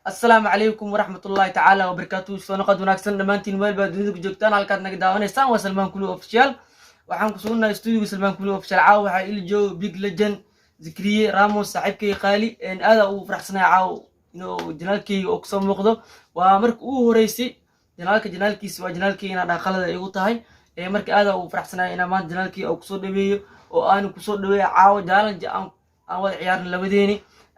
السلام عليكم ورحمة الله تعالى وبركاته. soo noqod wanaagsan dhamaantiin meel baad dunida ku joogtaan halkaad naga daawanaysaan waa Salmaan Kulu Official. waxaan ku sugnaa studio Salmaan Kulu Official. caawa waxaa ila jooga big legend Zikriye Ramos saaxiibkay qaali aada ugu faraxsanahay caawa inuu janaalkayga oo kasoo muuqdo. waa markii ugu horeysay janaalkiisa waa janaalkayga inaa dhaqalada igu tahay markii aada ugu faraxsanahay inaan maanta janaalkayga oo kusoo dhaweeyo oo aan kusoo dhaweeyo caawa challenge aan wada ciyaarin labadeeni.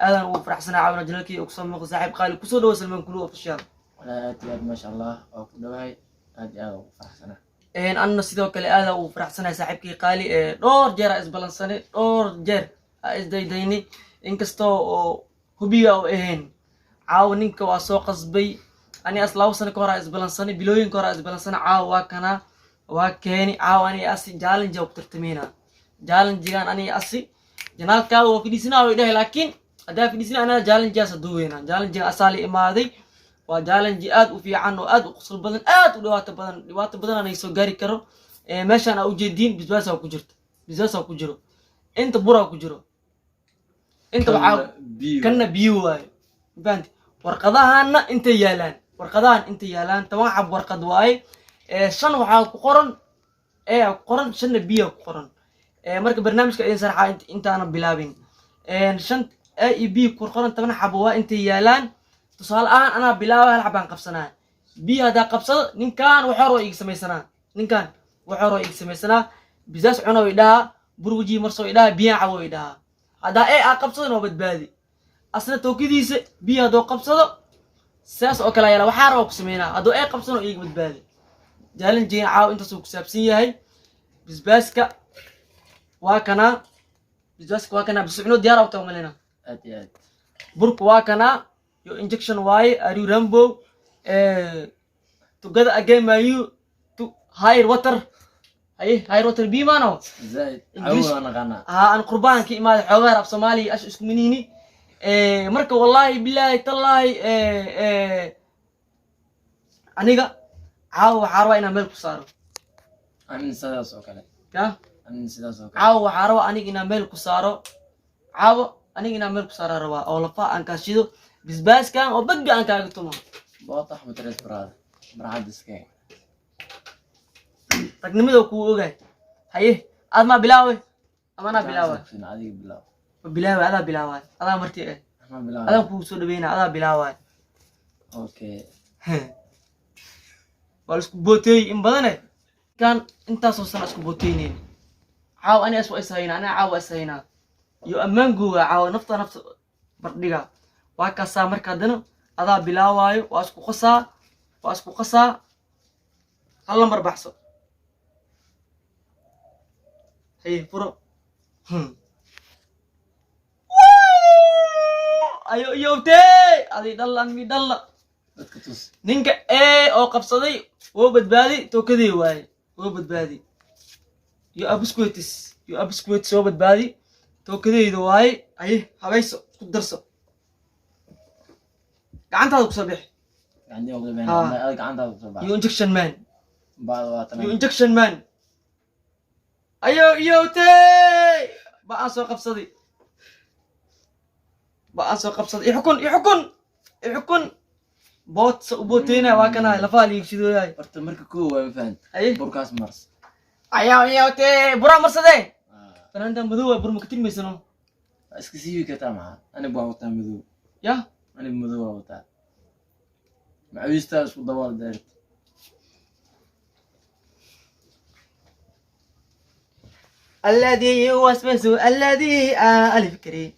aadaan ugu faraxsanahay caawina janaalkayga oo kusoo muuqdo saaxiib qaali kusoo dhawo Salmaan Kulu Official. aad ma sha Allah oo ku dhawaay aad ugu faraxsanahay anna sidoo kale aada ugu faraxsanahay saaxiibkay qaali dhowr jeer is balansanay dhowr jeer is daydayni inkastoo oo hubiga oo ahayn caawa ninka waa soo qasbay ani as labo sano ka hor is balansanay bilooyin ka hor is balansanay caawa waa kana waa keeni caawa ani asi challenge ku tartameyna challenge-gan ani asi janaalkaaga waa fidisnaa way dhahay laakiin hadaa fidisnaa ana challenge-gaas duweyna challenge asali imaaday waa challenge aad u fiican oo aad u qosol badan aad u dhibaato badan aan soo gaari karo meeshan aan u jeedin bisbaas ku jiro inta bura ku jiro inta waxa kana biyo waay band warqadahaana inta yaalaan toban xab warqad waay shan waxa ku qoran shan biyo ku qoran marka barnaamijka idin sarxa intaana bilaabin shan A iyo B ku qoran toban xab waa inta yaalaan tusaale ahaan anaa bilaaba hal xabaan qabsanaa B hadaa qabsado ninkan waxaro iga samaysanaa bizaas cuno way dhaha burbuji marso way dhaha biyan cawo way dhaha hadaa A qabsado noo badbaadi asna tookidiisa B hadoo qabsado saas oo kala yaala waxaro ku sameynaa hadoo A qabsado iga badbaadi challenge caaw intaas uu ku saabsan yahay bisbaaska waa kana biscuno diyaar ah taa malena aad burku waa kana your injection why are you Rambo together again my you to higher water B mano zaid awaan qana aan qurbaan ki imaad xoogaa rab Soomaali ash isku minini marka wallahi billahi tallahi aniga caawa waxaa rabaa inaan meel ku saaro amin sidaas oo kale caawa waxaa rabaa aniga inaan meel ku saaro rabaa oo lafa aan kaashido bisbaaskan oo bagga aan kaaga tumo boota ahmed res brother marxadiske tagnimada ku ogaay haye aad ma bilaaway ama na bilaaway adiga bilaaway ada bilaaway ada martii ada ku soo dhaweynaa ada bilaaway okay wal isku bootay in badan kan intaas oo sana isku bootayneen caaw ani asoo isayna ana caaw isayna iyo ammaanguga caaw nafta bardhiga waa ka saa marka dana ada bilaawaayo waa isku qasaa hal mar baxso hey furo ayo yowtay adi dhalan mi dhalla ninka oo qabsaday woo badbaadi tookadii waay woo badbaadi yo absquetis soo badbaadi tookadeyda waay ay habayso ku darso gacantaada ku sabix you injection man ayo yowtay baan soo qabsaday ixukun boot booteyna waa kana lafa liigsidooyay horta marka koo waa fahant burkaas mars ayaa yowtay bura marsade tananda madow bur ma katilmaysano iska siibi kartaa ma ani baa wata madow ya ani madow wata macwiista isku dabool daarid الذي يوسوس الذي ألف كريم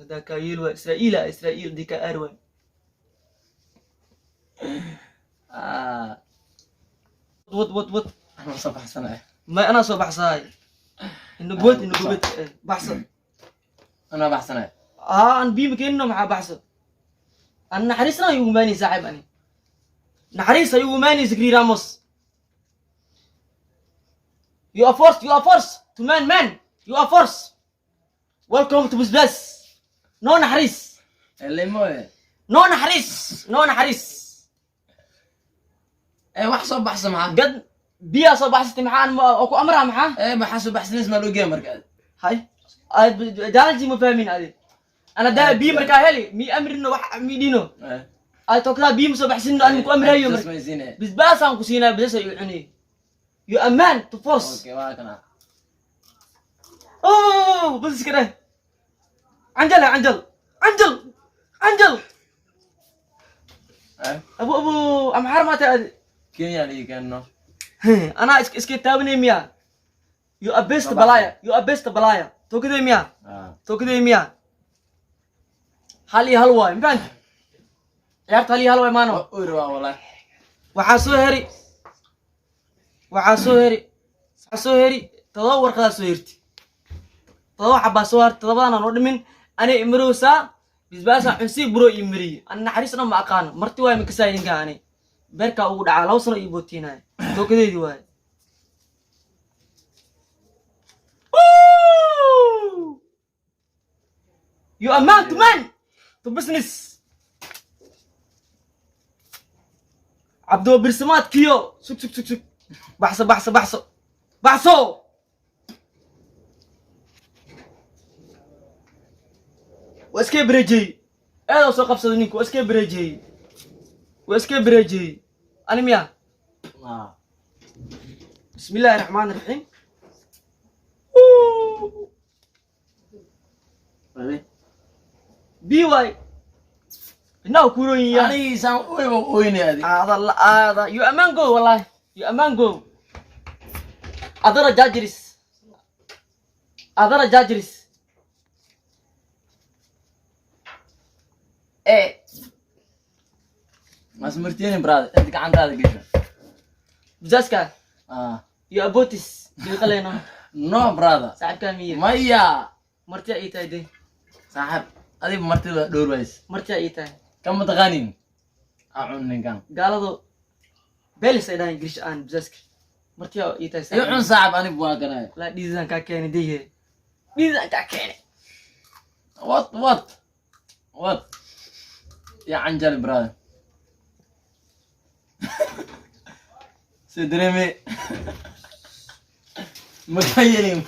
ذاك يلوى إسرائيل ديك أروى وط أنا صباح سنة ما أنا صباح صاي إنه قوت بحصل أنا بحسنة أنا بيمك إنه مع بحصل أنا حريصنا يوماني صاحب أنا نحريص يوماني زكري راموس you are forced to man you are forced welcome to Busbas no نحريص اللي مو No naxariis. ايه وحصل بحصل معاه قد بيا صباح ستي معان اكو امرها معاه ايه بحصل بحصل اسمه لو جيمر كده هاي جالجي ما فاهمين عليه انا دا بي مركا هلي مي امر انه wax مي دينو ايه اي توكلا بي صباح سنه انا كو امر هيو اسمه يزين بس باسان كسينا بس يعني يو امان تو فورس اوكي واكنا اوه بس كده عنجل عنجل عنجل عنجل ايه ابو ام حرمته كينيا لي كانه انا اسكي تابني ميا يو ابيست بلايا يو ابيست بلايا تو كده ميا تو كده ميا حالي هلواي مكان عيارت حالي هلواي مانو اوروا والله waxaa soo heri todoba warqadaa soo herti todoba xabaa soo harti todobadana noo dhimin anay imarowsaa bisbaasa xunsi buro ii mariye an naxariisna ma aqaano marti waay makasaa idinka ani beerkaa ugu dhacaa 2 sano ii bootiinaya tookadeedii waaye you are man to man to business عبدو برسمات كيو سك سك سك سك بحث بحث بحث بحثو واسكي بريجي ايه سو قفص نينكو اسكي بريجي انا ميا بسم الله الرحمن الرحيم بي واي انه كوروين يا يعني سام وين هذه هذا يو امان جو والله يو امان جو أدرى جاجرس إيه ما سمرتيني براد انت عند هذا قشة بزاسكا اه يو ابوتس بيقلينا نو براذر ساعد كامية ميا مرتيا ايتاي دي صاحب هذه مرتي دور ويس مرتيا ايتاي كم متغانين اعون كان قالوا بيلس ايدان انجليش ان بزاسكا مرتيا ايتاي يعون صعب انا بواكنا لا ديزان كاكيني ديه ديزان كاكيني وات يا عنجل براد سدريمي مكايلين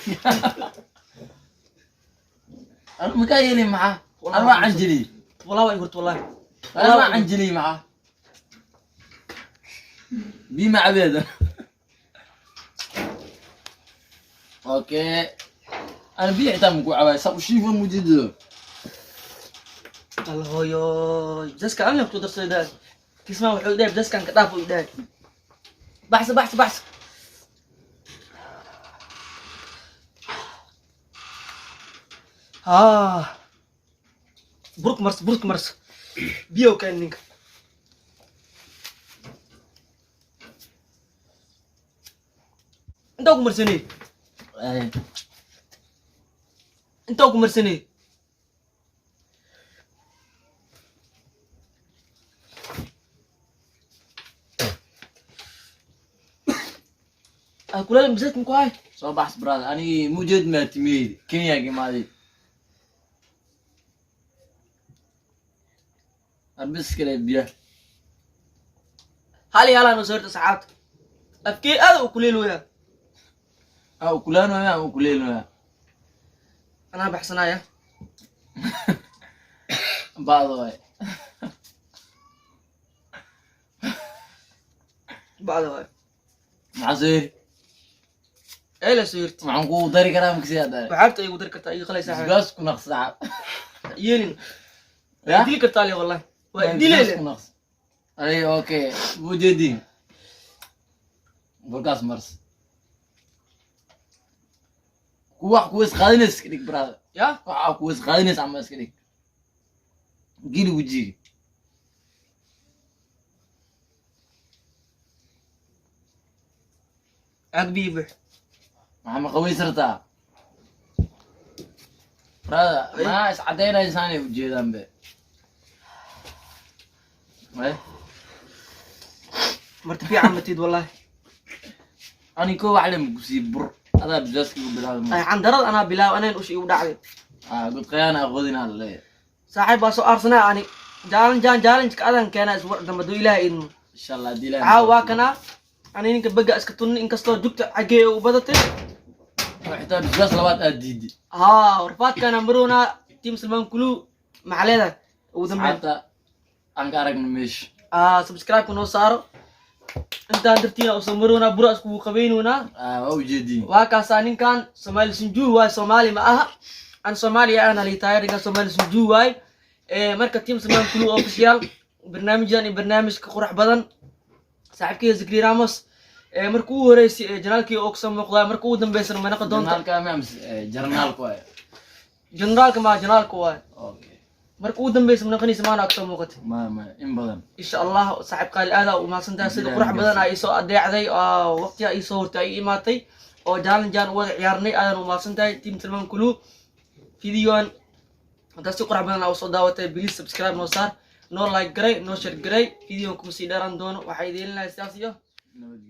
انا مكايلين معاه انا ما عنجلي والله ما قلت والله انا ما عنجلي معاه بي مع عبيده اوكي انا بيعتم قوعه صاب شيفه موجود الله يو بزاسكا انا كنت درس ده تسمع وحو ده بزاسكا كدافو ده بحث بروك مرس بيو كان نينك انت اكو مرسني ايه انت اكو مرسني اكو لازم بزيت مكواي سو بحث براد اني موجود ما تميد كينيا جمالي اربس كده بيه هالي هلا انا صرت ساعات افكي هذا وكليل ويا او كلانو يا او كلينو يا انا بحسنايا بعض بعد عصير ايه لا سيرت معكو داري كلامك زياده بعرفت اي ودرك اي خلي ساعه جاس كنقص ساعه يلين يا دي كرتالي والله دي ليله كنقص اي اوكي موجودين بوكاس مرس كويس خالص كديك براد يا كويس خالص عم اسكديك جيلي وجيلي عقبيبه محمد قوي سرتا براد ما عدينا انسان وجيدان به مرتفي عمتيد والله اني كو علم قسي بر هذا بجاسك بلاد اي عن درد انا بلا انا وش يودعي قلت خيانه اخذنا عليه صاحب اسو ارسنال اني جالن كادن كان اسبوع دم دو الهي انه إن شاء الله دي لا caawa kana ani ninka baga iska tunni inkastoo jugta xagee u badatay وحتى بس لبات أديدي ها warfaadkana maruna team Salman Kulu maxaa leedahay ugu dambeyn حتى أنكارك نمش subscribe ku noo saaro intaan dartiina u soo maruna bura isku qabeynuna وجدي waa kaasa ninkan Soomaali Sinju waa Soomaali ma aha an Soomaali ana liitaay ninka Soomaali Sinju waay marka team Salman Kulu official barnaamijyan iyo barnaamij ka qurux badan saaxiibkii Zikri Ramos markuu horeysay janaalkii oo kasoo muuqday markuu dambeysay ma noqon doonto جرنال كامل جرنال كوي generalka ma generalka waay أوكي markuu dambeysay ma noqonaysa maana kasoo muuqatay ما إن بدن insha Allah saaxiib qaali aad u maasantahay sida qurux badan ay soo adeecday waqti ay soo hortay ay imaatay oo jaalan jaan wada ciyaarnay aad u maasantahay team Salman Kulu videoan hadda si qurux badan ay soo daawatay please subscribe noo saar noo like garay noo share garay videoan kuma sii dheeraan doono waxay idin leeyahay sidaas iyo نود